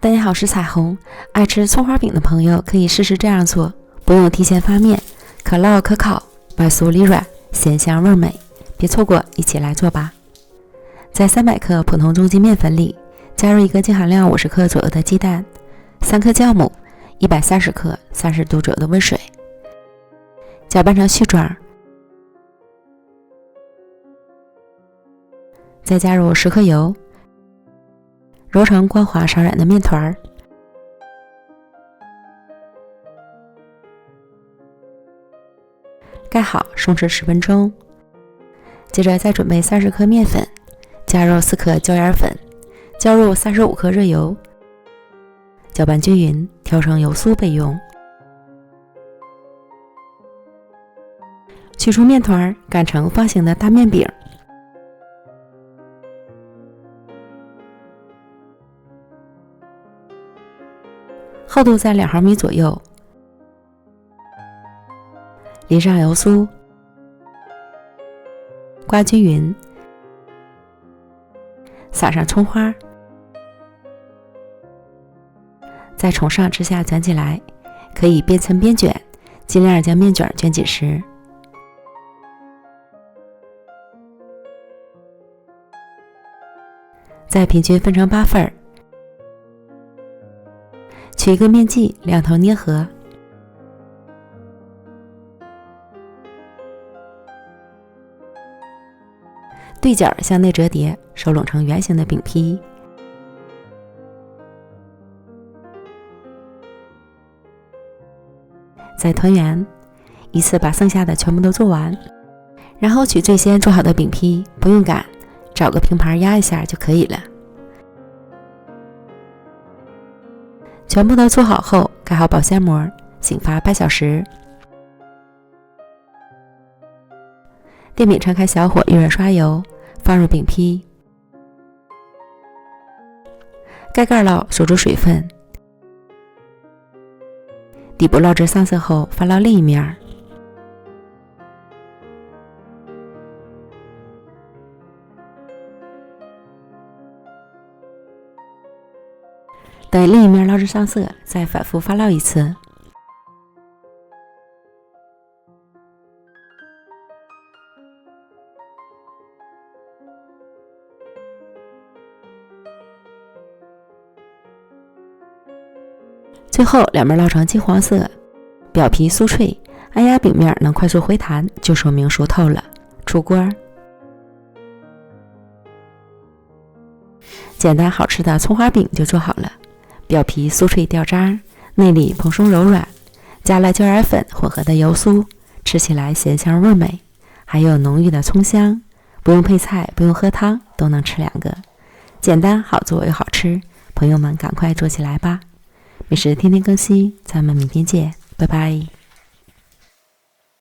大家好，我是彩虹。爱吃葱花饼的朋友可以试试这样做，不用提前发面，可烙可烤，外酥里软，鲜香味美。别错过，一起来做吧。在300克普通中筋面粉里，加入一个净含量50克左右的鸡蛋，3克酵母，130克30度左右的温水，搅拌成絮状，再加入10克油，揉成光滑稍软的面团，盖好，松弛10分钟。接着再准备30克面粉，加入4克椒盐粉，浇入35克热油，搅拌均匀，调成油酥备用。取出面团，擀成方形的大面饼，厚度在2毫米左右，淋上油酥，刮均匀，撒上葱花，再从上至下卷起来，可以边抻边卷，尽量将面卷卷紧实。再平均分成8份，取一个面剂，两头捏合，对角向内折叠，收拢成圆形的饼坯。再团圆，一次把剩下的全部都做完，然后取最先做好的饼坯，不用擀，找个平盘压一下就可以了。全部都做好后，盖好保鲜膜，醒发8小时。电饼撑开小火，预热刷油，放入饼坯，盖盖烙，锁住水分。底部烙至上色后，翻烙另一面。等另一面烙至上色，再反复发烙一次。最后两面烙成金黄色，表皮酥脆，按压饼面能快速回弹，就说明熟透了。出锅。简单好吃的葱花饼就做好了。表皮酥脆掉渣，内里蓬松柔软，加了椒盐粉混合的油酥，吃起来咸香味美，还有浓郁的葱香，不用配菜，不用喝汤，都能吃2个，简单好做又好吃，朋友们赶快做起来吧！美食天天更新，咱们明天见，拜拜。